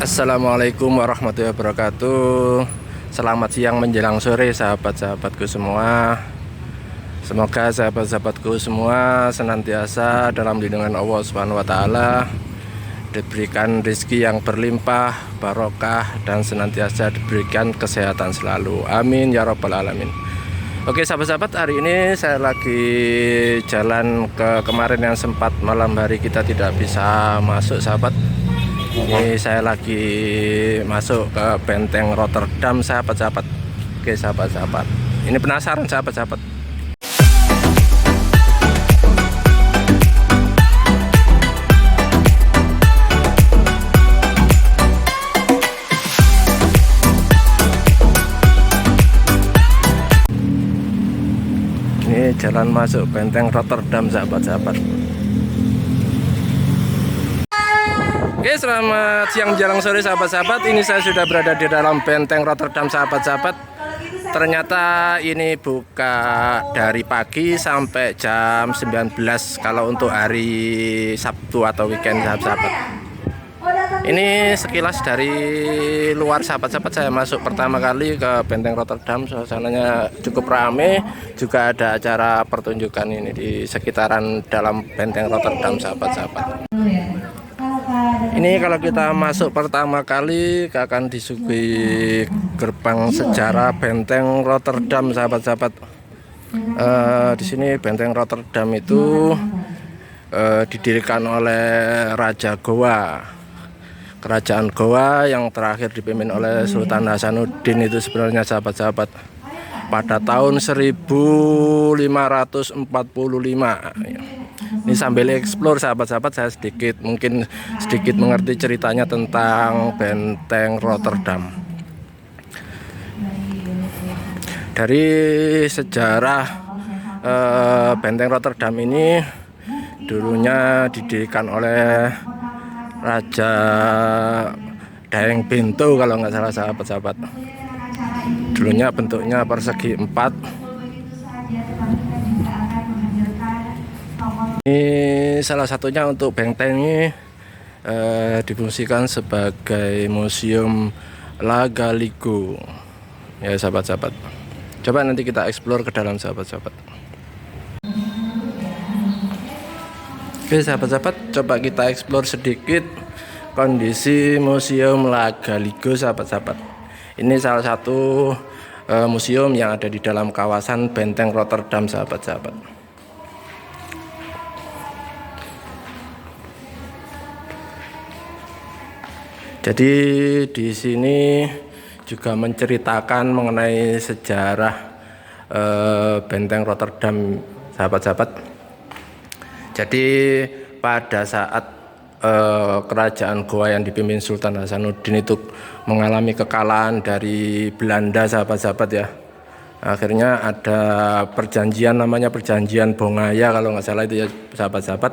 Assalamualaikum warahmatullahi wabarakatuh. Selamat siang menjelang sore sahabat-sahabatku semua. Semoga sahabat-sahabatku semua senantiasa dalam lindungan Allah Subhanahu wa taala, diberikan rezeki yang berlimpah, barokah, dan senantiasa diberikan kesehatan selalu. Amin ya rabbal alamin. Oke sahabat-sahabat, hari ini saya lagi jalan ke kemarin yang sempat malam hari kita tidak bisa masuk sahabat. Ini saya lagi masuk ke Benteng Rotterdam sahabat-sahabat. Oke sahabat-sahabat, ini penasaran sahabat-sahabat. Ini jalan masuk Benteng Rotterdam sahabat-sahabat. Oke, selamat siang menjelang sore sahabat-sahabat. Ini saya sudah berada di dalam Benteng Rotterdam sahabat-sahabat. Ternyata ini buka dari pagi sampai jam 19 kalau untuk hari Sabtu atau weekend sahabat-sahabat. Ini sekilas dari luar sahabat-sahabat, saya masuk pertama kali ke Benteng Rotterdam. Suasananya cukup ramai, juga ada acara pertunjukan ini di sekitaran dalam Benteng Rotterdam sahabat-sahabat. Ini kalau kita masuk pertama kali akan disuguhi gerbang sejarah Benteng Rotterdam sahabat-sahabat. Di sini Benteng Rotterdam itu didirikan oleh Raja Goa, Kerajaan Goa yang terakhir dipimpin oleh Sultan Hasanuddin itu sebenarnya sahabat-sahabat pada tahun 1545. Ini sambil eksplor sahabat-sahabat, saya mungkin sedikit mengerti ceritanya tentang Benteng Rotterdam. Dari sejarah Benteng Rotterdam ini dulunya didirikan oleh Raja Daeng Bento kalau nggak salah sahabat-sahabat. Dulunya bentuknya persegi 4. Ini salah satunya untuk benteng ini difungsikan sebagai museum La Galigo ya sahabat-sahabat. Coba nanti kita eksplor ke dalam sahabat-sahabat. Oke sahabat-sahabat, coba kita eksplor sedikit kondisi museum La Galigo sahabat-sahabat. Ini salah satu museum yang ada di dalam kawasan Benteng Rotterdam sahabat-sahabat. Jadi di sini juga menceritakan mengenai sejarah Benteng Rotterdam sahabat-sahabat. Jadi pada saat kerajaan Goa yang dipimpin Sultan Hasanuddin itu mengalami kekalahan dari Belanda sahabat-sahabat ya. Akhirnya ada perjanjian namanya perjanjian Bongaya kalau nggak salah itu ya sahabat-sahabat.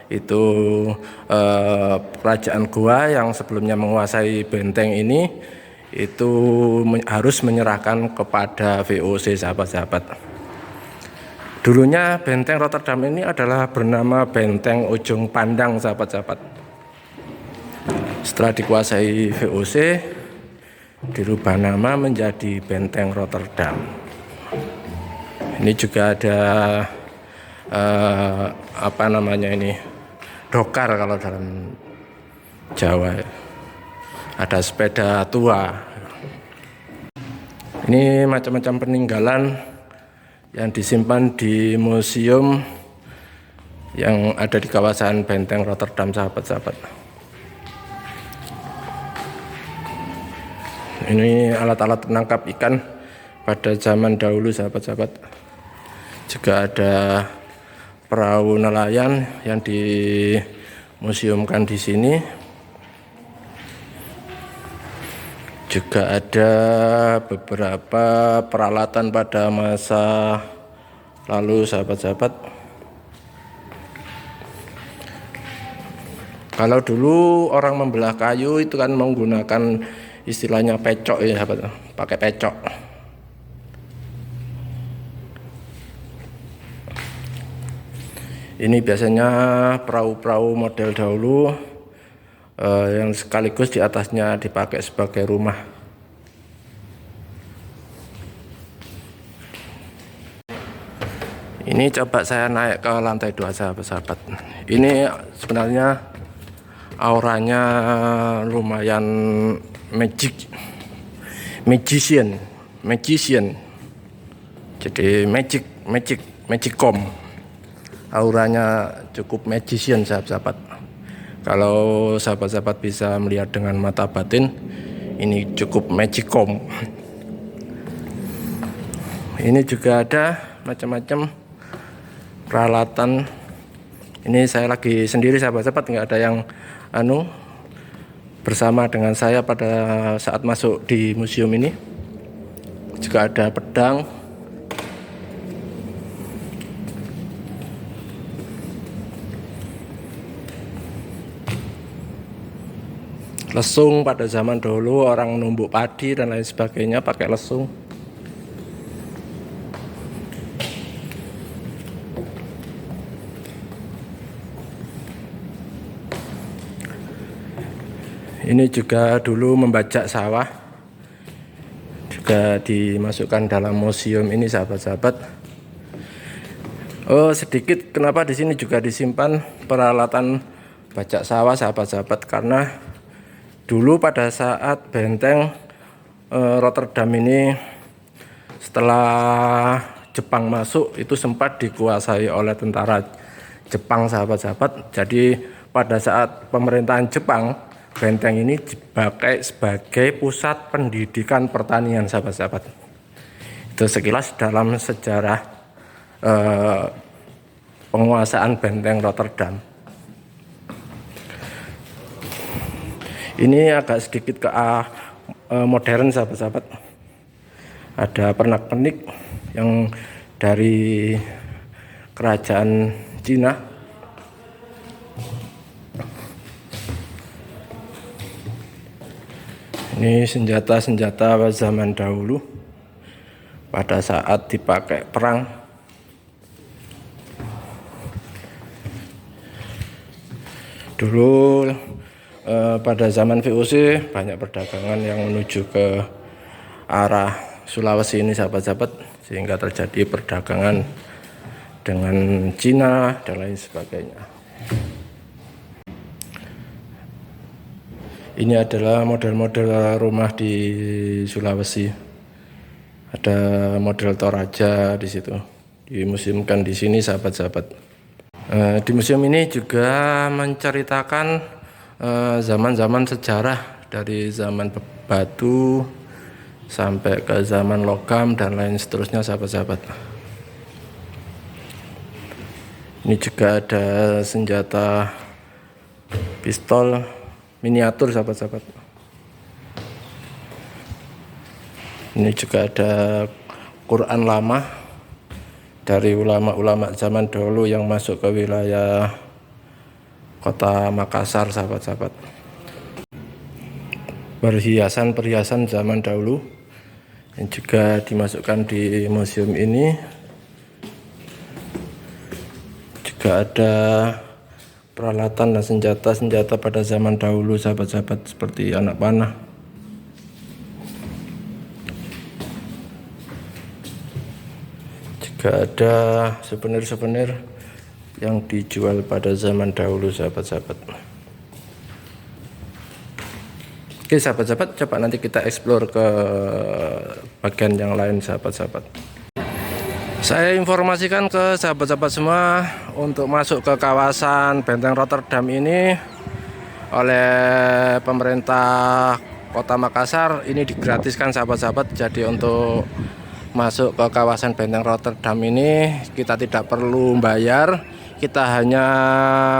Itu kerajaan Goa yang sebelumnya menguasai benteng ini itu harus menyerahkan kepada VOC sahabat-sahabat. Dulunya Benteng Rotterdam ini adalah bernama Benteng Ujung Pandang sahabat-sahabat. Setelah dikuasai VOC dirubah nama menjadi Benteng Rotterdam. Ini juga ada apa namanya ini, dokar kalau dalam Jawa. Ada sepeda tua. Ini macam-macam peninggalan yang disimpan di museum yang ada di kawasan Benteng Rotterdam sahabat-sahabat. Ini alat-alat penangkap ikan pada zaman dahulu sahabat-sahabat. Juga ada perahu nelayan yang dimuseumkan di sini. Juga ada beberapa peralatan pada masa lalu sahabat-sahabat. Kalau dulu orang membelah kayu itu kan menggunakan istilahnya pecok ya sahabat, pakai pecok. Ini biasanya perahu-perahu model dahulu yang sekaligus di atasnya dipakai sebagai rumah. Ini coba saya naik ke lantai 2 sahabat-sahabat. Ini sebenarnya auranya lumayan magician. Jadi magicom. Auranya cukup magician sahabat-sahabat. Kalau sahabat-sahabat bisa melihat dengan mata batin, ini cukup magicom. Ini juga ada macam-macam peralatan. Ini saya lagi sendiri sahabat-sahabat, nggak ada yang bersama dengan saya pada saat masuk di museum ini. Juga ada pedang, lesung. Pada zaman dulu orang numbuk padi dan lain sebagainya pakai lesung. Ini juga dulu membajak sawah, juga dimasukkan dalam museum ini sahabat-sahabat. Oh, sedikit kenapa di sini juga disimpan peralatan bajak sawah sahabat-sahabat, karena dulu pada saat benteng Rotterdam ini setelah Jepang masuk itu sempat dikuasai oleh tentara Jepang sahabat-sahabat. Jadi pada saat pemerintahan Jepang, benteng ini dipakai sebagai pusat pendidikan pertanian sahabat-sahabat. Itu sekilas dalam sejarah penguasaan benteng Rotterdam. Ini agak sedikit ke modern sahabat-sahabat. Ada pernak-pernik yang dari kerajaan Cina. Ini senjata-senjata zaman dahulu pada saat dipakai perang. Dulu pada zaman VOC banyak perdagangan yang menuju ke arah Sulawesi ini sahabat-sahabat, sehingga terjadi perdagangan dengan Cina dan lain sebagainya. Ini adalah model-model rumah di Sulawesi. Ada model Toraja di situ, dimuseumkan di sini sahabat-sahabat. Di museum ini juga menceritakan zaman-zaman sejarah dari zaman batu sampai ke zaman logam dan lain seterusnya sahabat-sahabat. Ini juga ada senjata pistol miniatur sahabat-sahabat. Ini juga ada Quran lama dari ulama-ulama zaman dulu yang masuk ke wilayah kota Makassar sahabat-sahabat. Perhiasan-perhiasan zaman dahulu yang juga dimasukkan di museum ini. Juga ada peralatan dan senjata-senjata pada zaman dahulu sahabat-sahabat, seperti anak panah. Juga ada souvenir-souvenir yang dijual pada zaman dahulu sahabat-sahabat. Oke sahabat-sahabat, coba nanti kita explore ke bagian yang lain sahabat-sahabat. Saya informasikan ke sahabat-sahabat semua, untuk masuk ke kawasan benteng Rotterdam ini oleh pemerintah kota Makassar ini digratiskan sahabat-sahabat. Jadi untuk masuk ke kawasan benteng Rotterdam ini kita tidak perlu bayar, kita hanya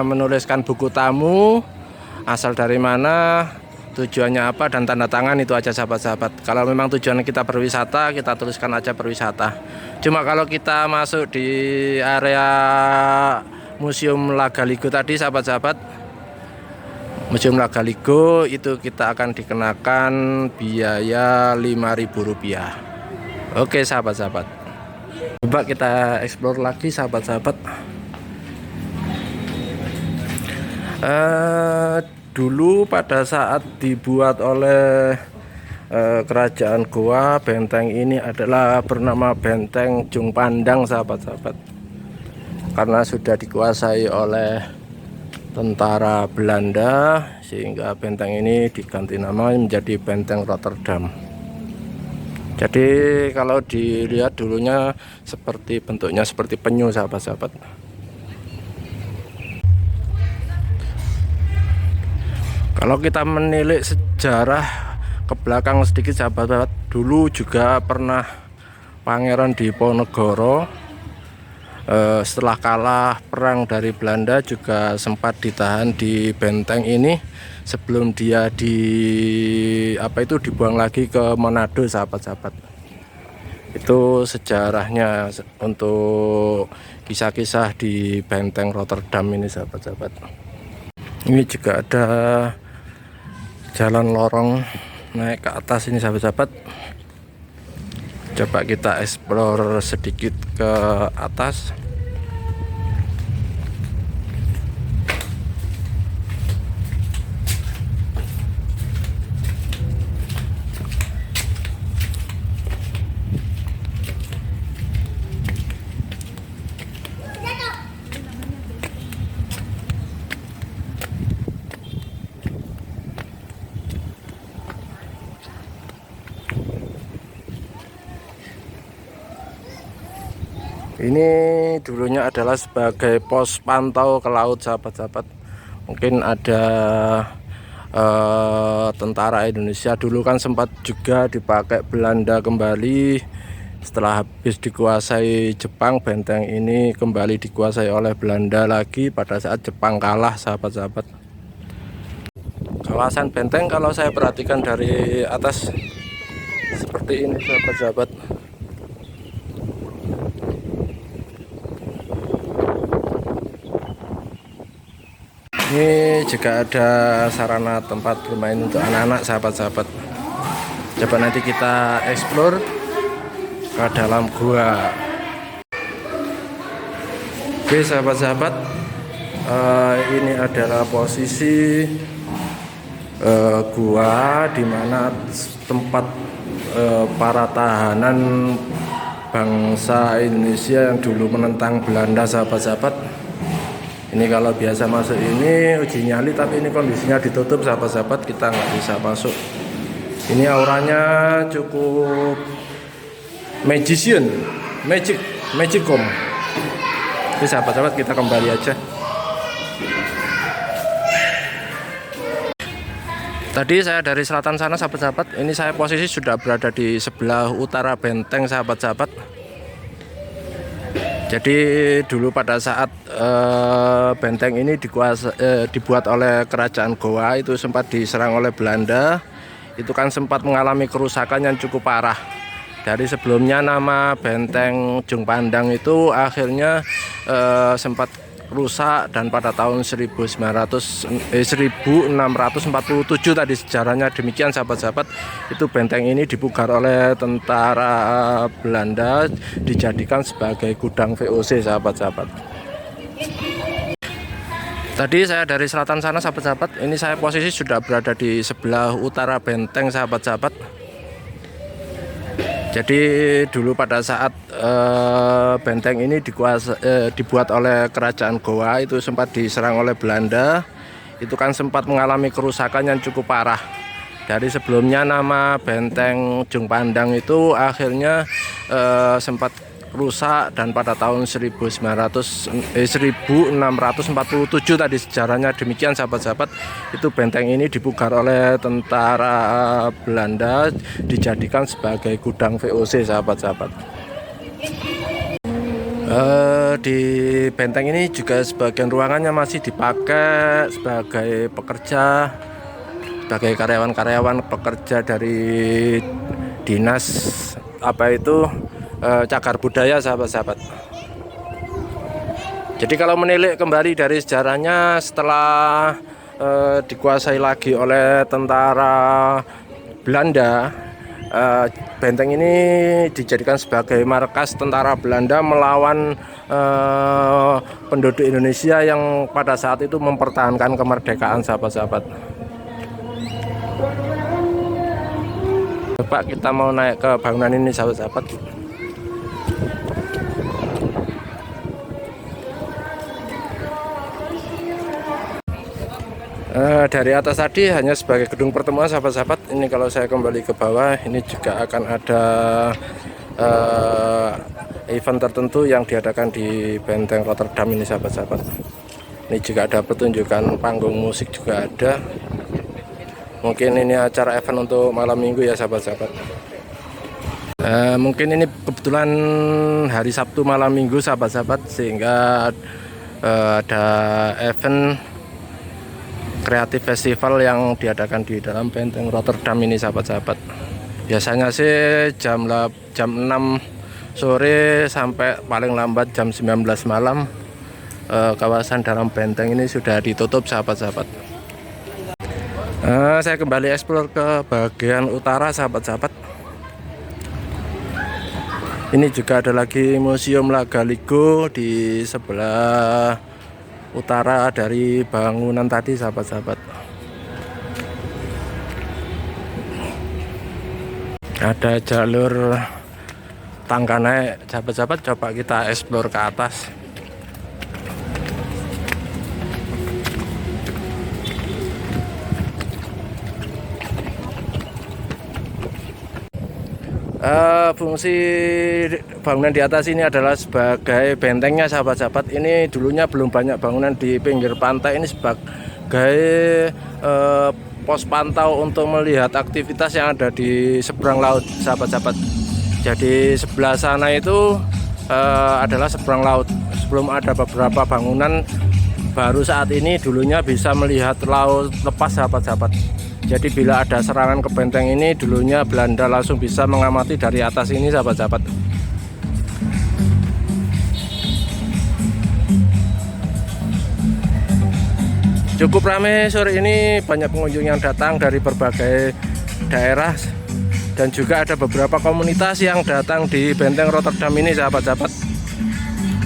menuliskan buku tamu, asal dari mana, tujuannya apa, dan tanda tangan, itu aja sahabat-sahabat. Kalau memang tujuan kita berwisata, kita tuliskan aja berwisata. Cuma kalau kita masuk di area Museum Lagaligo tadi sahabat-sahabat, Museum Lagaligo itu kita akan dikenakan biaya Rp5.000. Oke sahabat-sahabat, coba kita explore lagi sahabat-sahabat. dulu pada saat dibuat oleh kerajaan Goa, benteng ini adalah bernama Benteng Ujung Pandang, sahabat-sahabat, karena sudah dikuasai oleh tentara Belanda, sehingga benteng ini diganti nama menjadi Benteng Rotterdam. Jadi kalau dilihat dulunya bentuknya seperti penyu, sahabat-sahabat. Kalau kita menilik sejarah ke belakang sedikit, sahabat-sahabat, dulu juga pernah Pangeran Diponegoro setelah kalah perang dari Belanda juga sempat ditahan di benteng ini sebelum dia dibuang lagi ke Manado, sahabat-sahabat. Itu sejarahnya untuk kisah-kisah di Benteng Rotterdam ini, sahabat-sahabat. Ini juga ada jalan lorong naik ke atas ini, sahabat-sahabat. Coba kita explore sedikit ke atas. Ini dulunya adalah sebagai pos pantau ke laut, sahabat-sahabat. Mungkin ada tentara Indonesia dulu kan sempat juga dipakai Belanda kembali. Setelah habis dikuasai Jepang, benteng ini kembali dikuasai oleh Belanda lagi pada saat Jepang kalah, sahabat-sahabat. Kawasan benteng kalau saya perhatikan dari atas seperti ini, sahabat-sahabat. Ini juga ada sarana tempat bermain untuk anak-anak, sahabat-sahabat. Coba nanti kita explore ke dalam gua. Oke, sahabat-sahabat, ini adalah posisi gua di mana tempat para tahanan bangsa Indonesia yang dulu menentang Belanda, sahabat-sahabat. Ini kalau biasa masuk ini uji nyali, tapi ini kondisinya ditutup, sahabat-sahabat, kita nggak bisa masuk. Ini auranya cukup magicom. Oke, sahabat-sahabat, kita kembali aja. Tadi saya dari selatan sana, sahabat-sahabat. Ini saya posisi sudah berada di sebelah utara benteng, sahabat-sahabat. Jadi dulu pada saat benteng ini dibuat oleh kerajaan Goa, itu sempat diserang oleh Belanda. Itu kan sempat mengalami kerusakan yang cukup parah. Dari sebelumnya nama Benteng Ujung Pandang itu akhirnya sempat rusak, dan pada tahun 1647 tadi sejarahnya demikian, sahabat-sahabat. Itu benteng ini dipugar oleh tentara Belanda, dijadikan sebagai gudang VOC, sahabat-sahabat. Tadi saya dari selatan sana, sahabat-sahabat. Ini saya posisi sudah berada di sebelah utara benteng, sahabat-sahabat. Jadi dulu pada saat benteng ini dibuat oleh kerajaan Goa, itu sempat diserang oleh Belanda. Itu kan sempat mengalami kerusakan yang cukup parah. Dari sebelumnya nama Benteng Ujung Pandang itu akhirnya sempat rusak, dan pada tahun 1647 tadi sejarahnya demikian, sahabat-sahabat. Itu benteng ini dipugar oleh tentara Belanda, dijadikan sebagai gudang VOC, sahabat-sahabat. Di benteng ini juga sebagian ruangannya masih dipakai sebagai pekerja, sebagai karyawan-karyawan pekerja dari dinas cagar budaya, sahabat-sahabat. Jadi kalau menilik kembali dari sejarahnya, setelah dikuasai lagi oleh tentara Belanda, Benteng ini dijadikan sebagai markas tentara Belanda melawan penduduk Indonesia yang pada saat itu mempertahankan kemerdekaan, sahabat-sahabat. Coba kita mau naik ke bangunan ini, sahabat-sahabat. Dari atas tadi hanya sebagai gedung pertemuan, sahabat-sahabat. Ini kalau saya kembali ke bawah, ini juga akan ada event tertentu yang diadakan di Benteng Rotterdam ini, sahabat-sahabat. Ini juga ada pertunjukan panggung musik juga ada. Mungkin ini acara event untuk malam minggu ya, sahabat-sahabat. Mungkin ini kebetulan hari Sabtu malam minggu, sahabat-sahabat, sehingga ada event kreatif festival yang diadakan di dalam Benteng Rotterdam ini, sahabat-sahabat. Biasanya sih jam 6 sore sampai paling lambat jam 19 malam kawasan dalam benteng ini sudah ditutup, sahabat-sahabat. Saya kembali eksplor ke bagian utara, sahabat-sahabat. Ini juga ada lagi Museum Lagaligo di sebelah utara dari bangunan tadi, sahabat-sahabat. Ada jalur tangga naik, sahabat-sahabat. Coba kita eksplor ke atas. Fungsi bangunan di atas ini adalah sebagai bentengnya, sahabat-sahabat. Ini dulunya belum banyak bangunan di pinggir pantai. Ini sebagai pos pantau untuk melihat aktivitas yang ada di seberang laut, sahabat-sahabat. Jadi sebelah sana itu adalah seberang laut. Sebelum ada beberapa bangunan, baru saat ini dulunya bisa melihat laut lepas, sahabat-sahabat. Jadi bila ada serangan ke benteng ini, dulunya Belanda langsung bisa mengamati dari atas ini, sahabat-sahabat. Cukup ramai sore ini, banyak pengunjung yang datang dari berbagai daerah. Dan juga ada beberapa komunitas yang datang di Benteng Rotterdam ini, sahabat-sahabat.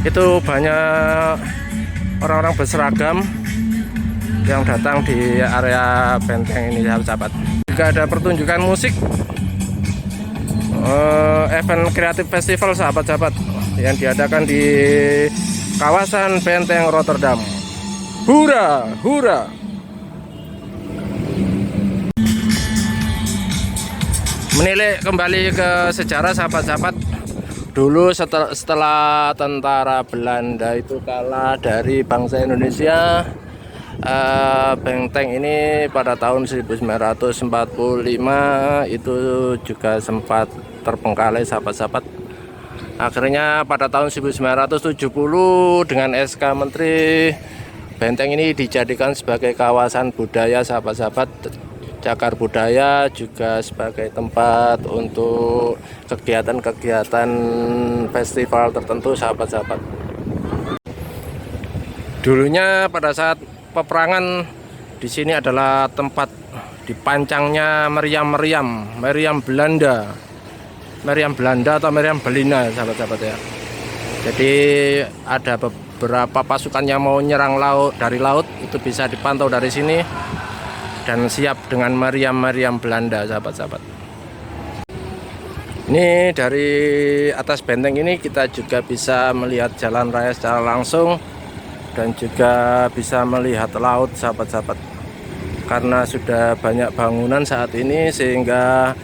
Itu banyak orang-orang berseragam yang datang di area benteng ini, sahabat-sahabat. Juga ada pertunjukan musik, event kreatif festival, sahabat-sahabat, yang diadakan di kawasan Benteng Rotterdam. Hura, hura! Menilik kembali ke sejarah, sahabat-sahabat. Dulu setelah tentara Belanda itu kalah dari bangsa Indonesia, benteng ini pada tahun 1945 itu juga sempat terbengkalai, sahabat-sahabat. Akhirnya pada tahun 1970 dengan SK Menteri, benteng ini dijadikan sebagai kawasan budaya, sahabat-sahabat. Cagar budaya juga sebagai tempat untuk kegiatan-kegiatan festival tertentu, sahabat-sahabat. Dulunya pada saat peperangan di sini adalah tempat dipancangnya meriam Belanda atau meriam Belina, sahabat-sahabat ya. Jadi ada beberapa pasukan yang mau nyerang dari laut itu bisa dipantau dari sini dan siap dengan meriam Belanda, sahabat-sahabat. Ini dari atas benteng ini kita juga bisa melihat jalan raya secara langsung dan juga bisa melihat laut, sahabat-sahabat. Karena sudah banyak bangunan saat ini sehingga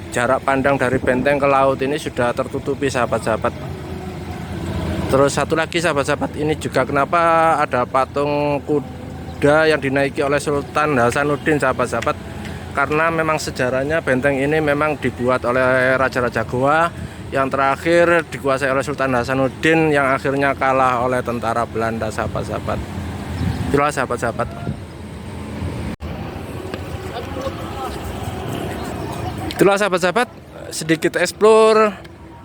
jarak pandang dari benteng ke laut ini sudah tertutupi, sahabat-sahabat. Terus satu lagi, sahabat-sahabat, ini juga kenapa ada patung kuda yang dinaiki oleh Sultan Hasanuddin, sahabat-sahabat. Karena memang sejarahnya benteng ini memang dibuat oleh Raja-Raja Goa, yang terakhir dikuasai oleh Sultan Hasanuddin yang akhirnya kalah oleh tentara Belanda, sahabat-sahabat. Itulah, sahabat-sahabat. Itulah, sahabat-sahabat, sedikit explore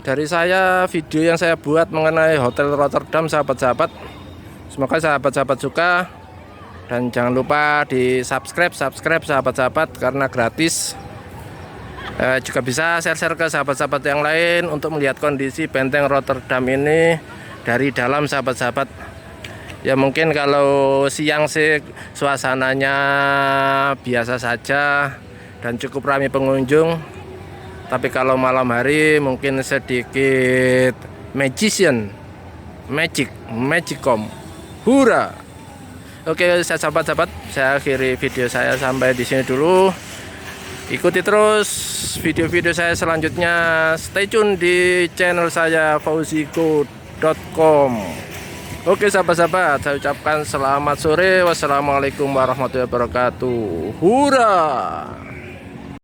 dari saya, video yang saya buat mengenai Hotel Rotterdam, sahabat-sahabat. Semoga sahabat-sahabat suka. Dan jangan lupa di subscribe, sahabat-sahabat, karena gratis. Juga bisa share-share ke sahabat-sahabat yang lain untuk melihat kondisi Benteng Rotterdam ini dari dalam, sahabat-sahabat. Ya mungkin kalau siang sih suasananya biasa saja dan cukup ramai pengunjung. Tapi kalau malam hari mungkin sedikit magicom. Hura. Oke, sahabat-sahabat, saya akhiri video saya sampai di sini dulu. Ikuti terus video-video saya selanjutnya. Stay tune di channel saya fauziko.com. Oke sahabat-sahabat, saya ucapkan selamat sore. Wassalamualaikum warahmatullahi wabarakatuh. Hura.